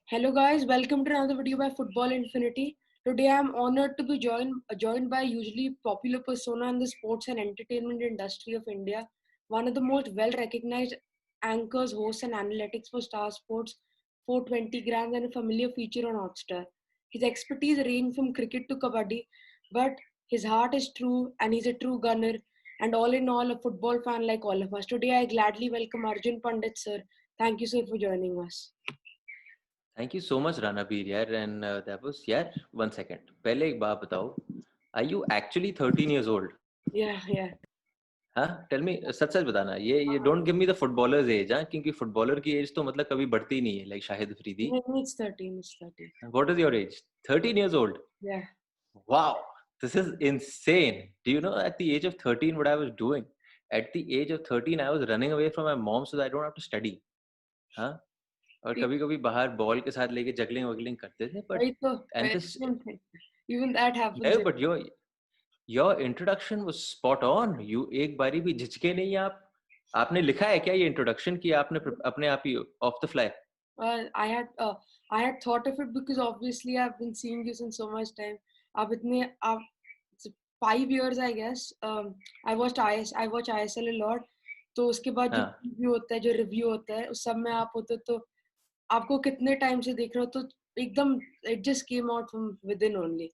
Hello guys, welcome to another video by Football Infinity. Today I am honored to be joined by a usually popular persona in the sports and entertainment industry of India, one of the most well-recognized anchors, hosts, and analytics for Star Sports, 420 grams, and a familiar feature on Hotstar. His expertise range from cricket to kabaddi, but his heart is true, and he's a true gunner. And all in all, a football fan like all of us. Today I gladly welcome Arjun Pandit, sir. Thank you, sir, for joining us. Thank you so much, Ranabir, yaar. And that was, yaar, 1 second. पहले एक बात बताओ, are you actually 13 years old? Yeah. हाँ, tell me, सच सच बताना. ये don't give me the footballer's age, हाँ, क्योंकि footballer की age तो मतलब कभी बढ़ती नहीं है, like Shahid Afridi. It's 13. It's 13. What is your age? 13 years old. Yeah. Wow, this is insane. Do you know at the age of 13 what I was doing? At the age of 13, I was running away from my mom so that I don't have to study. हाँ, और कभी-कभी बाहर ball के साथ लेके juggling वगलिंग करते थे, but Right, so and this, same thing. Even that happens. yeah, but your introduction was spot on. You एक बारी भी झिझके नहीं आप. आपने लिखा है क्या ये introduction कि आपने अपने आप ही off the fly? I had thought of it because obviously I've been seeing you since so much time. It's 5 years I guess. I watch ISL a lot. तो उसके बाद जो हाँ. preview होता है, जो review होता है, उस सब में आप होते हो तो आपको कितने टाइम से देख रहे हो तो एकदम it just came out from within only.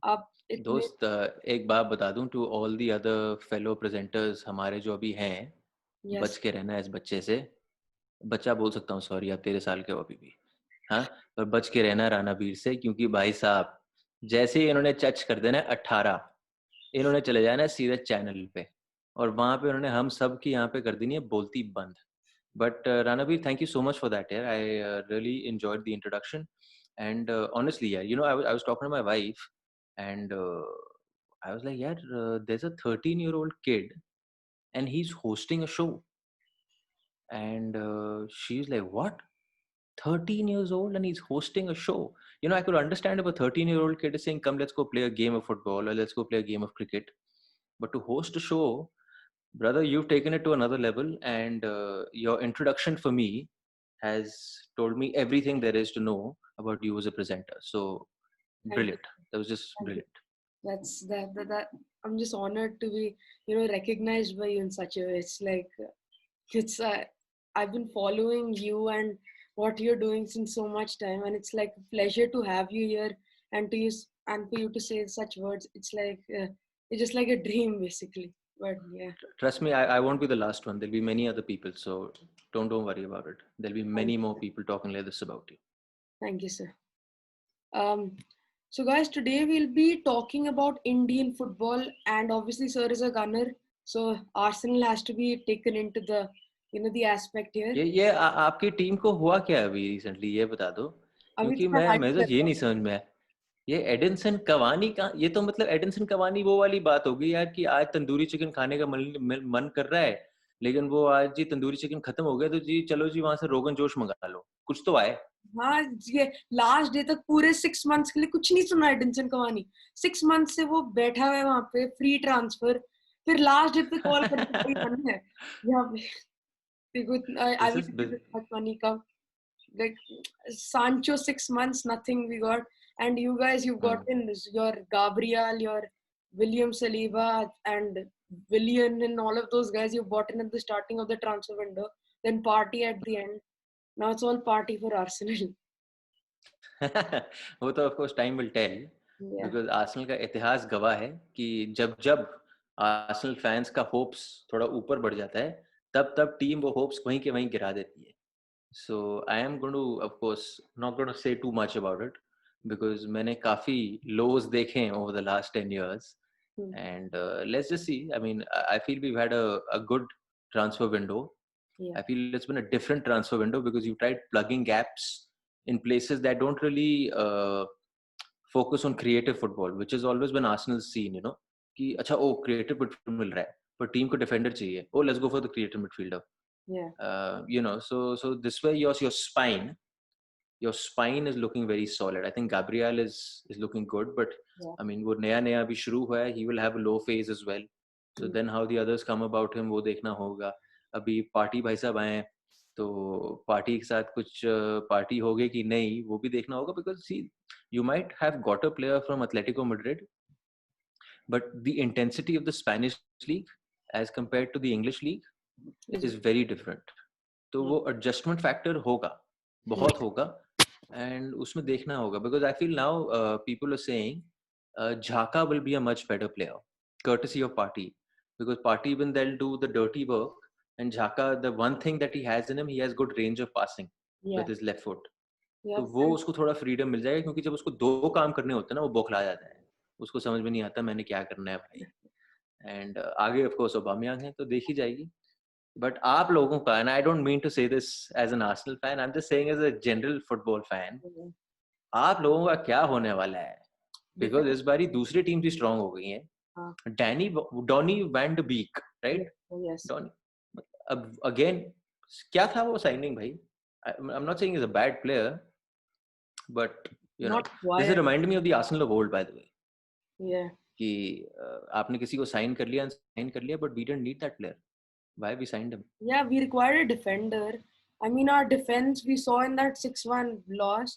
आप इतने दोस्त, एक बात बता दूं to all the other fellow presenters हमारे जो अभी हैं, yes. बच के रहना है इस बच्चे से. बच्चा बोल सकता हूँ, सॉरी, आप 13 साल के हो अभी भी. हाँ, पर बच के रहना रानावीर से, क्योंकि भाई साहब जैसे ही इन्होंने टच कर देना 18, इन्होंने चले जाना सीधे चैनल पे, और वहाँ पे उन्होंने हम सब की यहाँ पे कर देनी है बोलती बंद. But Ranabir, thank you so much for that. Yeah, I really enjoyed the introduction, and honestly, yeah, I was talking to my wife, and I was like, yeah, there's a 13-year-old kid, and he's hosting a show, and she's like, what? 13 years old and he's hosting a show. I could understand if a 13-year-old kid is saying, come, let's go play a game of football or let's go play a game of cricket. But to host a show, brother, you've taken it to another level, and your introduction for me has told me everything there is to know about you as a presenter. So Thank you. brilliant. That was just Thank you. brilliant. That's that I'm just honored to be recognized by you in such a way. It's like it's I've been following you and what you're doing since so much time, and it's like a pleasure to have you here and to use and for you to say such words. It's just like a dream basically. But yeah. Trust me, I won't be the last one. There'll be many other people, so don't worry about it. There'll be Thank many you, more sir. people talking like this about you. Thank you, sir. So guys, today we'll be talking about Indian football, and obviously, sir is a gunner, so Arsenal has to be taken into the aspect here. ये आपकी team को हुआ क्या अभी recently, ये बता दो, अभी क्योंकि तो मैं मैं तो ये नहीं समझ में आया. ये एडिनसन कवानी का, ये तो मतलब एडिनसन कवानी वो वाली बात हो गई यार कि आज तंदूरी चिकन खाने का मन कर रहा है, लेकिन वो आज जी तंदूरी चिकन खत्म हो गया, तो जी चलो जी वहां से रोगन जोश मंगा लो, कुछ तो आए. हाँ, ये लास्ट डे तक पूरे 6 months के लिए कुछ नहीं सुना एडिंसन कवानी. 6 months से वो बैठा हुआ है वहां पे फ्री ट्रांसफर. फिर लास्ट डे पे कॉल करके कोई मन है यहाँ पे देखो. I This will is give you that money come like Sancho 6 months nothing we got, and you guys you've gotten your Gabriel, your William Saliba, and Willian, and all of those guys you bought in at the starting of the transfer window. Then party at the end. Now it's all party for Arsenal. वो तो of course time will tell, Yeah. Because Arsenal का इतिहास गवाह है कि जब जब Arsenal fans का होप्स थोड़ा ऊपर बढ़ जाता है, तब तब टीम वो होप्स वहीं के वहीं गिरा देती है. So I am going to of course not going to say too much about it, because मैंने काफी लोज देखे हैं over the last 10 years, and let's just see. I mean, I feel we've had a good transfer window. Yeah. I feel it's been a different transfer window because you tried plugging gaps in places that don't really focus on creative football, which has always been Arsenal's scene, कि अच्छा ओ creative midfield मिल रहा है, पर team को defender चाहिए, oh let's go for the creative midfielder. Yeah. So this way your spine is looking very solid. I think Gabriel is looking good, but Yeah. I mean वो नया अभी शुरू हुआ है, he will have a low phase as well. So then how the others come about him वो देखना होगा. अभी पार्टी भाई साहब आए हैं, तो पार्टी के साथ कुछ पार्टी होगी कि नहीं वो भी देखना होगा, because see you might have got a player from Atletico Madrid, but the intensity of the Spanish league as compared to the English league is very different. तो वो adjustment factor होगा, बहुत होगा, and उसमें देखना होगा, because I feel now people are saying Xhaka will be a much better player, courtesy of Partey, because Partey even they'll do the dirty work, and Xhaka, the one thing that he has in him, he has good range of passing with his left foot. तो वो उसको थोड़ा freedom मिल जाएगा, क्योंकि जब उसको दो काम करने होते हैं ना वो बौखला जाता है, उसको समझ में नहीं आता मैंने क्या करना है भाई. एंड आगे ऑफ कोर्स ओबामियांग है, तो देखी जाएगी. बट आप लोगों का, and I don't mean to say this as an Arsenal fan, I am just saying as a general football fan, आप लोगों का क्या होने वाला है? बिकॉज इस बारी दूसरी टीम भी स्ट्रांग हो गई है. डॉनी वैन ड बीक, राइट? डॉनी, अब अगेन क्या था वो साइनिंग भाई? I am not saying is a bad player, but you know, this reminded me of the Arsenal of old, by the way. Yeah. कि आपने किसी को साइन कर लिया, but we didn't need that player. Why we signed him? Yeah, we required a defender. I mean, our defense we saw in that 6-1 loss,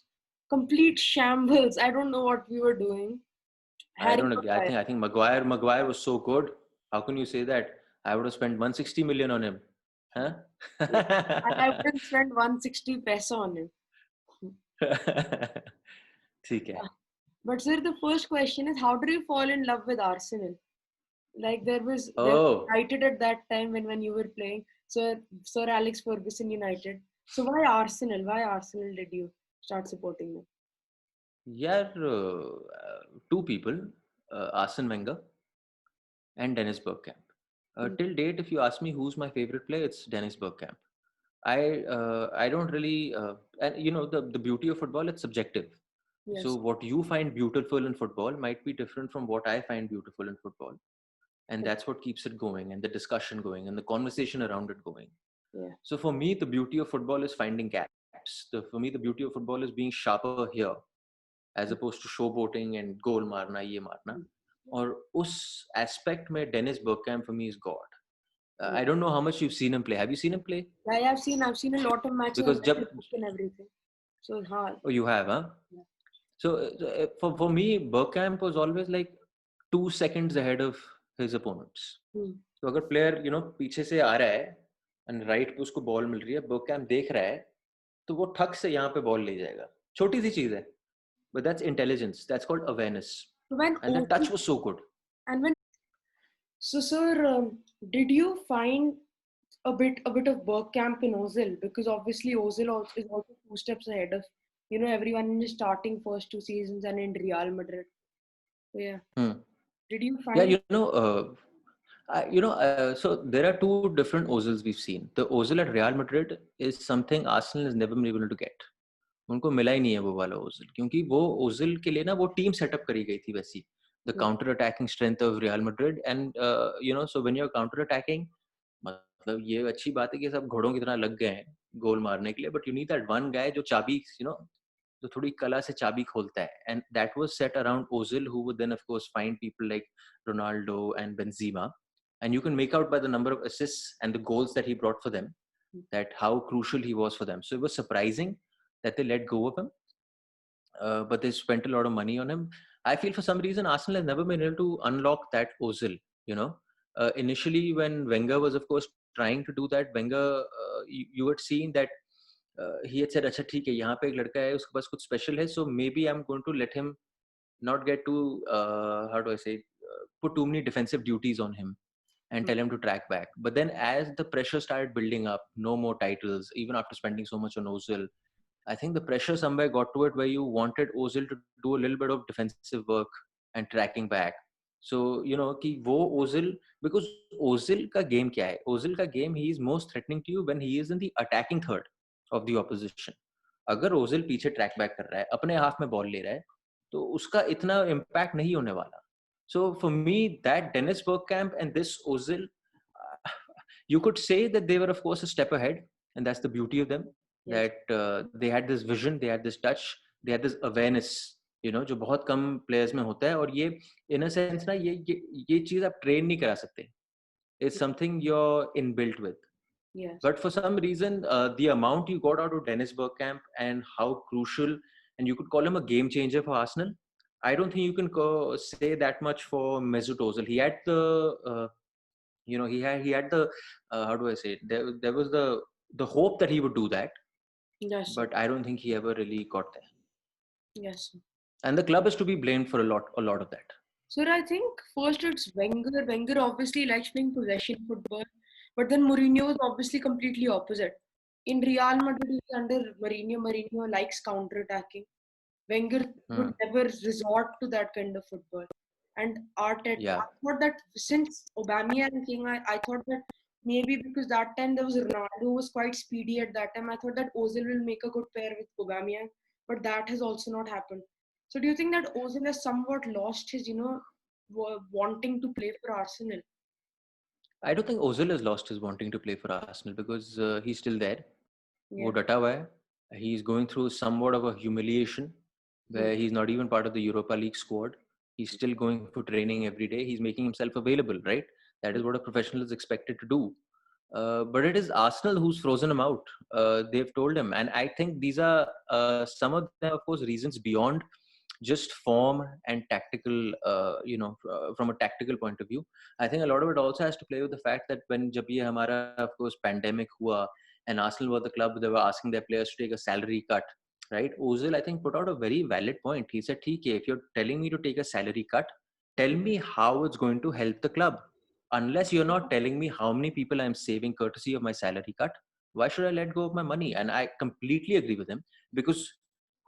complete shambles. I don't know what we were doing. I don't agree. I think Maguire was so good. How can you say that? I would have spent 160 million on him. Huh? I wouldn't spend 160 peso on him. ठीक है. But sir, the first question is, how did you fall in love with Arsenal? Like there was United at that time when you were playing, Sir Alex Ferguson United. So why Arsenal? Why Arsenal did you start supporting them? Yeah, two people, Arsene Wenger and Dennis Bergkamp. Till date, if you ask me who's my favorite player, it's Dennis Bergkamp. I don't really, and you know, the beauty of football, it's subjective. Yes. So what you find beautiful in football might be different from what I find beautiful in football. And that's what keeps it going, and the discussion going, and the conversation around it going. Yeah. So for me, the beauty of football is finding gaps. For me, the beauty of football is being sharper here, as opposed to showboating and goal marna, ye marna. Or us aspect mein Dennis Bergkamp for me is God. I don't know how much you've seen him play. Have you seen him play? Yeah, I've seen a lot of matches. Because and everything. So hard. Oh, you have, huh? Yeah. So for me, Bergkamp was always like 2 seconds ahead of his opponents. तो अगर player पीछे से आ रहा है and right पे उसको ball मिल रही है, बर्गकैम्प देख रहा है, तो वो ठक से यहाँ पे बॉल ले जाएगा. छोटी सी चीज है, but that's intelligence. That's called awareness. And the touch was so good. And when sir, did you find a bit of Bergkamp in Ozil? Because obviously Ozil is also 2 steps ahead of everyone in his starting first 2 seasons and in Real Madrid. So, yeah. Did you find? Yeah, so there are 2 different Ozils we've seen. The Ozil at Real Madrid is something Arsenal has never been able to get. उनको मिला ही नहीं है वो वाला Ozil, क्योंकि वो Ozil के लिए ना वो टीम सेटअप करी गई थी वैसी, the counter attacking strength of Real Madrid. And so when you are counter attacking, मतलब ये अच्छी बात है कि सब घोड़ों की तरह लग गए हैं गोल मारने के लिए, but you need that one guy जो चाबी जो थोड़ी कला से चाबी खोलता है. And that was set around Ozil, who would then of course find people like Ronaldo and Benzema, and you can make out by the number of assists and the goals that he brought for them that how crucial he was for them. So it was surprising that they let go of him, but they spent a lot of money on him. I feel for some reason Arsenal has never been able to unlock that Ozil. Initially when Wenger was of course trying to do that, Wenger, you had seen that he had said, "अच्छा ठीक है, यहाँ पे एक लड़का है, उसके पास कुछ special है, so maybe I'm going to let him not get too how do I say, put too many defensive duties on him and tell him to track back." But then as the pressure started building up, no more titles, even after spending so much on Ozil, I think the pressure somewhere got to it where you wanted Ozil to do a little bit of defensive work and tracking back. So, कि वो Ozil, because Ozil का game क्या है? Ozil का game, he is most threatening to you when he is in the attacking third of the opposition. अगर Ozil पीछे track back कर रहा है, अपने हाथ में बॉल ले रहा है, तो उसका इतना impact नहीं होने वाला. So for me, that Dennis Bergkamp and this Ozil, you could say that they were of course a step ahead, and that's the beauty of them. Yes. That they had this vision, they had this touch, they had this awareness, जो बहुत कम players में होता है. और ये in a sense ना ये चीज आप train नहीं करा सकते. It's something you're inbuilt with. Yes. But for some reason, the amount you got out of Dennis Bergkamp and how crucial, and you could call him a game changer for Arsenal. I don't think you can say that much for Mesut Ozil. He had the, he had the, how do I say it? There was the hope that he would do that, Yes, sir. but I don't think he ever really got there. Yes, sir. And the club is to be blamed for a lot of that. So I think first it's Wenger. Wenger obviously likes playing possession football, but then Mourinho is obviously completely opposite. In Real Madrid under Mourinho, Mourinho likes counter-attacking. Wenger would Hmm. never resort to that kind of football. And Arteta, Yeah. I thought that since Aubameyang came, I thought that maybe because that time there was Ronaldo who was quite speedy at that time, I thought that Ozil will make a good pair with Aubameyang, but that has also not happened. So do you think that Ozil has somewhat lost his, wanting to play for Arsenal? I don't think Ozil has lost his wanting to play for Arsenal because he's still there. वो Yeah. डटा हुआ है. He's going through somewhat of a humiliation Hmm. where he's not even part of the Europa League squad. He's still going for training every day. He's making himself available, right? That is what a professional is expected to do. But it is Arsenal who's frozen him out. They've told him, and I think these are some of them, of course, reasons beyond just form and tactical. From a tactical point of view, I think a lot of it also has to play with the fact that when जब ये हमारा, of course, pandemic हुआ, and Arsenal were the club, they were asking their players to take a salary cut, right? Ozil, I think, put out a very valid point. He said, "Okay, if you're telling me to take a salary cut, tell me how it's going to help the club. Unless you're not telling me how many people I'm saving courtesy of my salary cut, why should I let go of my money?" And I completely agree with him because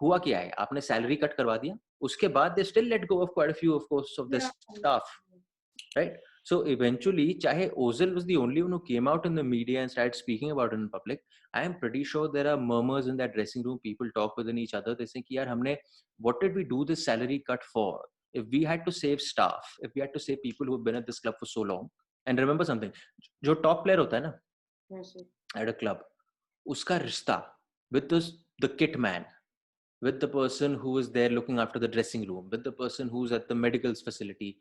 हुआ क्या है, आपने salary cut करवा दिया, उसके बाद they still let go of quite a few, of course, of the Yeah. staff, right? So eventually, chahe Ozil was the only one who came out in the media and started speaking about it in public. I am pretty sure there are murmurs in that dressing room. People talk within each other. They say, "कि यार हमने, what did we do this salary cut for? If we had to save staff, if we had to save people who have been at this club for so long." And remember something, जो top player होता है ना Yes, sir. at a club, उसका रिश्ता with the kit man, with the person who is there looking after the dressing room, with the person who's at the medicals facility,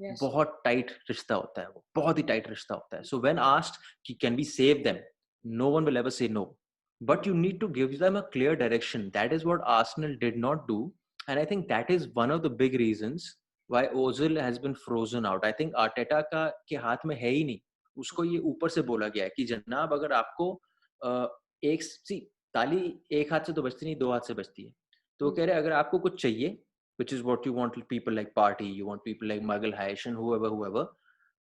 Yes, sir. बहुत tight रिश्ता होता है, वो बहुत ही tight रिश्ता होता है. So when asked कि can we save them, no one will ever say no, but you need to give them a clear direction. That is what Arsenal did not do, and I think that is one of the big reasons why Ozil has been frozen out. I think Arteta का के हाथ में है ही नहीं. उसको ये ऊपर से बोला गया है कि जनाब अगर आपको एक सी ताली एक हाथ से तो बजती नहीं, दो हाथ से बजती है. तो कह रहे अगर आपको कुछ चाहिए, which is what you want, people like Party, you want people like Magal Haish and whoever,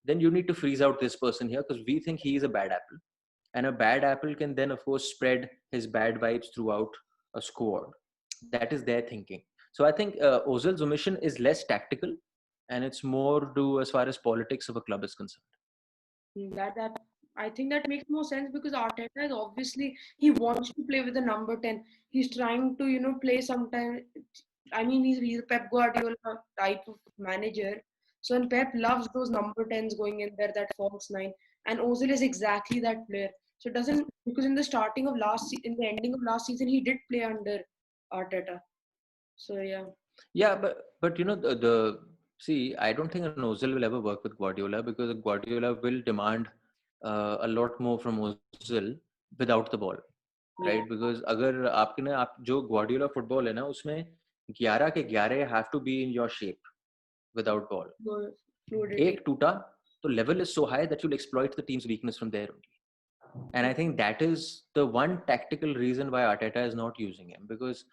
then you need to freeze out this person here because we think he is a bad apple. And a bad apple can then, of course, spread his bad vibes throughout a squad. That is their thinking. So I think Ozil's omission is less tactical and it's more to as far as politics of a club is concerned. That I think that makes more sense because Arteta is obviously he wants to play with the number 10. He's trying to play sometime. I mean he's a Pep Guardiola type of manager. So and Pep loves those number 10s going in there, that false nine. And Ozil is exactly that player. So it doesn't, because in the starting of in the ending of last season he did play under Arteta. So yeah. Yeah, but the see, I don't think an Ozil will ever work with Guardiola because Guardiola will demand a lot more from Ozil without the ball, Yeah. right? Because अगर आपके ना आप जो Guardiola football है ना उसमें 11 के 11 have to be in your shape without ball. So fluidity. एक टूटा तो level is so high that you'll exploit the team's weakness from there only. And I think that is the one tactical reason why Arteta is not using him because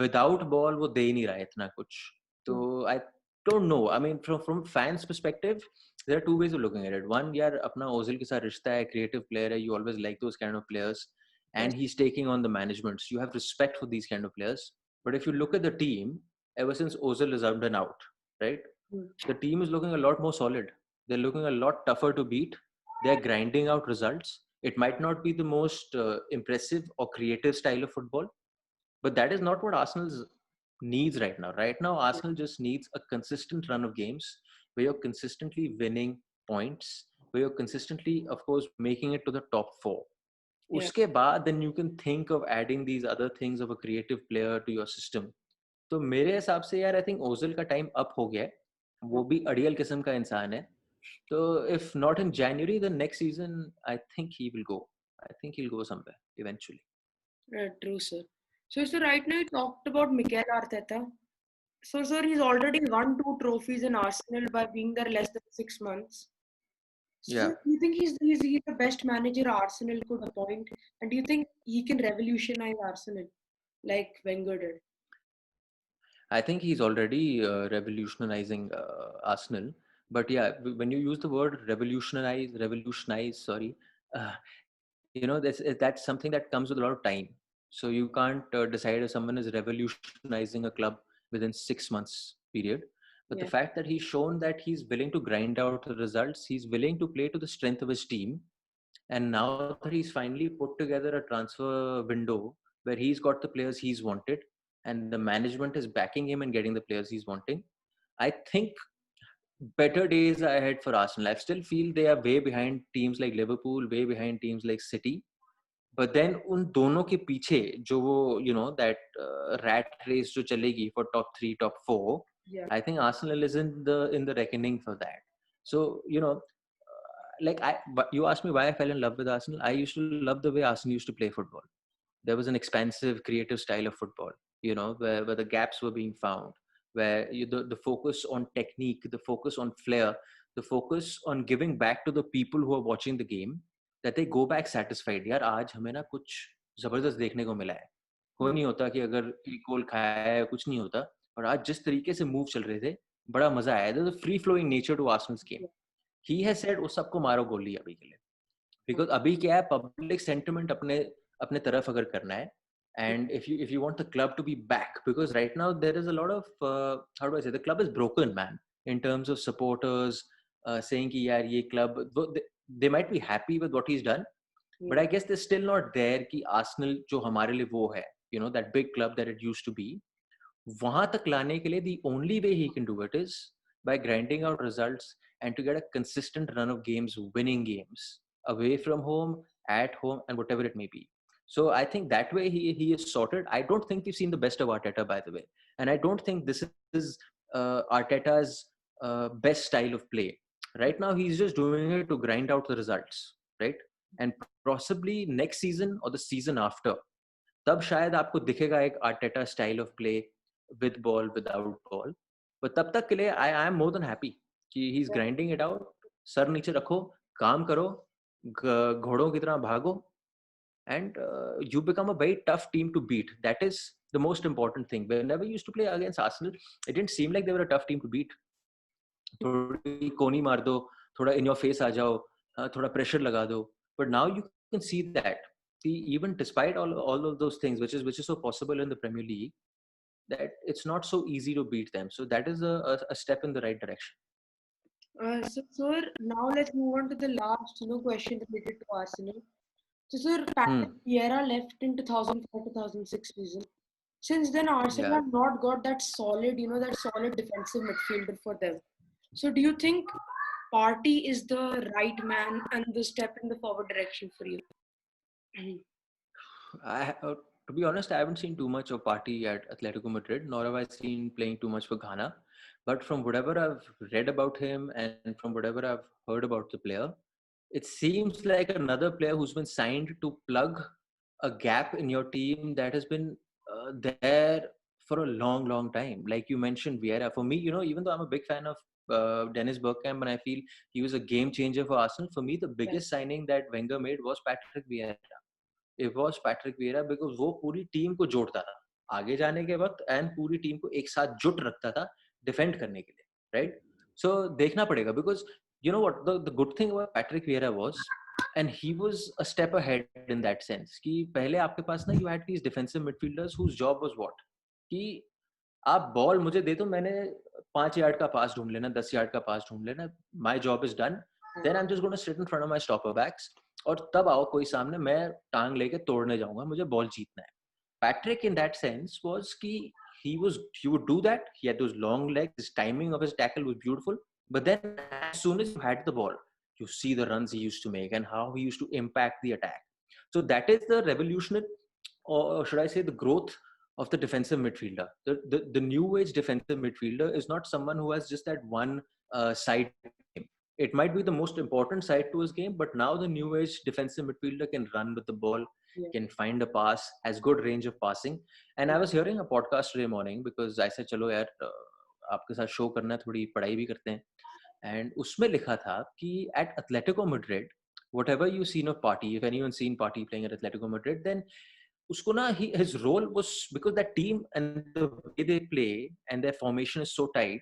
without ball वो दे ही नहीं रहा है इतना कुछ. So I don't know. I mean, from fans' perspective, there are two ways of looking at it. One, यार अपना Ozil के साथ रिश्ता है, creative player है, you always like those kind of players, and he's taking on the management. So you have respect for these kind of players. But if you look at the team, ever since Ozil is out and out, right, the team is looking a lot more solid. They're looking a lot tougher to beat. They're grinding out results. It might not be the most impressive or creative style of football, but that is not what Arsenal needs right now. Right now, Arsenal just needs a consistent run of games where you're consistently winning points, where you're consistently, of course, making it to the top four. Yeah. Uske baad, then you can think of adding these other things of a creative player to your system. तो मेरे हिसाब से यार, I think Ozil का time up हो गया है. वो भी अड़ियल किस्म का इंसान है. So if not in January, then next season, I think he will go. I think he'll go somewhere eventually. True, sir. So right now you talked about Mikel Arteta. So, sir, he's already won 2 trophies in Arsenal by being there less than 6 months. So, Yeah. sir, do you think he's the best manager Arsenal could appoint? And do you think he can revolutionize Arsenal like Wenger did? I think he's already revolutionizing Arsenal. But yeah, when you use the word revolutionize, sorry, uh, that's something that comes with a lot of time. So you can't decide if someone is revolutionizing a club within 6 months period. But the Yeah. fact that he's shown that he's willing to grind out the results, he's willing to play to the strength of his team, and now that he's finally put together a transfer window where he's got the players he's wanted, and the management is backing him and getting the players he's wanting, I think better days are ahead for Arsenal. I still feel they are way behind teams like Liverpool, way behind teams like City. But then उन दोनों के पीछे जो वो that rat race जो चलेगी for top 3, top 4, Yeah. I think Arsenal is in the reckoning for that. So like you asked me why I fell in love with Arsenal. I used to love the way Arsenal used to play football. There was an expansive, creative style of football, where the gaps were being found, where the focus on technique, the focus on flair, the focus on giving back to the people who are watching the game, that they go back satisfied. यार आज हमें ना कुछ जबरदस्त देखने को मिला है. कोई नहीं होता कि अगर एक गोल खाया है कुछ नहीं होता. और आज जिस तरीके से मूव चल रहे थे, बड़ा मजा आया. There's a free flowing nature to Arsenal's game. He has said उस सबको मारो गोली अभी के लिए. Because अभी क्या है, public sentiment अपने अपने तरफ अगर करना है, and if you want the club to be back, because right now there is a lot of how do I say, the club is broken, man, in terms of supporters saying कि यार ये club, they might be happy with what he's done, but I guess they're still not there कि Arsenal जो हमारे लिए वो है, that big club that it used to be, वहां तक लाने के लिए the only way he can do it is by grinding out results and to get a consistent run of games, winning games away from home, at home, and whatever it may be. So I think that way he is sorted. I don't think we've seen the best of Arteta, by the way, and I don't think this is Arteta's best style of play. Right now, he's just doing it to grind out the results, right? And possibly next season or the season after, तब शायद आपको दिखेगा एक Arteta style of play with ball without ball. पर तब तक के लिए I am more than happy कि he is grinding it out. सर नीचे रखो, काम करो, घोड़ों की तरह भागो, and you become a very tough team to beat. That is the most important thing. Whenever you used to play against Arsenal, it didn't seem like they were a tough team to beat. थोड़ी कोनी मार दो, थोड़ा in your face आ जाओ, थोड़ा pressure लगा दो. But now you can see that even despite all of those things, which is so possible in the Premier League, that it's not so easy to beat them. So that is a step in the right direction. So, sir, now let's move on to the last, question related to Arsenal. So, sir, Patrick Vieira left in 2005-2006 season. Since then, Arsenal have not got that solid, that solid defensive midfielder for them. So, do you think Partey is the right man and the step in the forward direction for you? To be honest, I haven't seen too much of Partey at Atletico Madrid, nor have I seen playing too much for Ghana. But from whatever I've read about him and from whatever I've heard about the player, it seems like another player who's been signed to plug a gap in your team that has been there for a long, long time. Like you mentioned, Vieira. For me, even though I'm a big fan of Dennis Bergkamp and I feel he was a game changer for Arsenal, for me, the biggest signing that Wenger made was Patrick Vieira. It was Patrick Vieira because वो पूरी team को जोड़ता था आगे जाने के वक्त and पूरी टीम को एक साथ जुट रखता था डिफेंड करने के लिए, right? So देखना पड़ेगा because you know what the good thing about Patrick Vieira was, and he was a step ahead in that sense कि पहले आपके पास ना you had these defensive midfielders whose job was what कि आप ball मुझे दे दो, मैंने 5 यार्ड का पास ढूंढ लेना, 10 यार्ड का पास ढूंढ लेना, my job is done, then I am just gonna sit in front of my stopper backs, और तब आओ कोई सामने, मैं टांग लेके तोड़ने जाऊंगा, मुझे बॉल जीतना है. Patrick in that sense was कि he would do that. He had those long legs, his timing of his tackle was beautiful, but then as soon as you had the ball, you see the runs he used to make and how he used to impact the attack. So that is the revolutionary, or should I say the growth of the defensive midfielder. The new age defensive midfielder is not someone who has just that one side game. it might be the most important side to his game, but now the new age defensive midfielder can run with the ball, can find a pass, has good range of passing. And I was hearing a podcast today morning because I said, चलो यार आपके साथ show करना है, थोड़ी पढ़ाई भी करते हैं. And उसमें लिखा था कि at Atletico Madrid, whatever you seen of Partey, if anyone's seen Partey playing at Atletico Madrid, then उसको ना his role was, because that team and the way they play and their formation is so tight,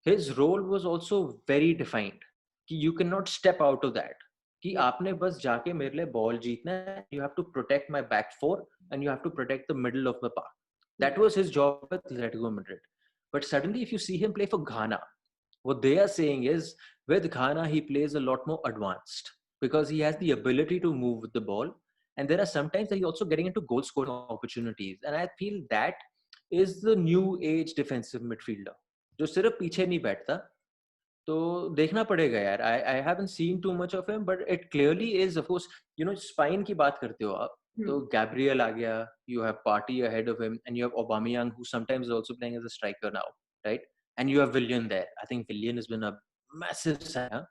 his role was also very defined. कि you cannot step out of that. कि आपने बस जाके मेरे लिए ball जीतना है, you have to protect my back four and you have to protect the middle of the park. That was his job at Atletico Madrid. But suddenly if you see him play for Ghana, what they are saying is with Ghana he plays a lot more advanced because he has the ability to move with the ball, and there are sometimes that he's also getting into goal scoring opportunities, and I feel that is the new age defensive midfielder जो सिर्फ पीछे नहीं बैठता. तो देखना पड़ेगा यार. I haven't seen too much of him, but it clearly is, of course, you know, spine की बात करते हो आप, तो Gabriel आ गया, you have Partey ahead of him, and you have Aubameyang who sometimes is also playing as a striker now, right? And you have Willian there. I think Willian has been a massive sign.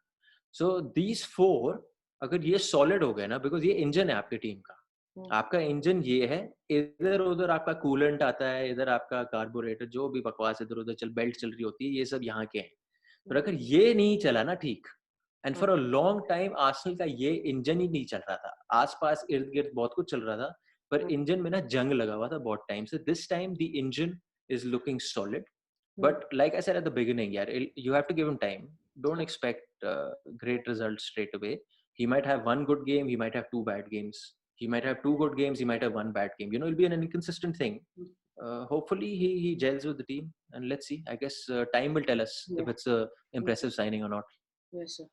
So these four, अगर ये solid हो गए ना, because ये engine है आपकी team का. आपका इंजन ये है, इधर उधर आपका कूलेंट आता है, इधर आपका कार्बोरेटर, जो भी बकवास इधर उधर चल बेल्ट चल रही होती है, ये सब यहाँ के हैं. पर अगर ये नहीं चला ना ठीक, and for a long time Arsenal का ये इंजन ही नहीं चल रहा था. आसपास इर्द गिर्द बहुत कुछ चल रहा था, पर इंजन में ना जंग लगा हुआ था बहुत टाइम से. This time the engine is looking solid, but like I said at the beginning यार, you have to give him time. Don't expect great results straight away. He might have one good game, he might have two bad games, he might have two good games, he might have one bad game. You know, it'll be an inconsistent thing. Hopefully he gels with the team, and let's see. I guess time will tell us if it's a impressive signing or not. Yes, sir.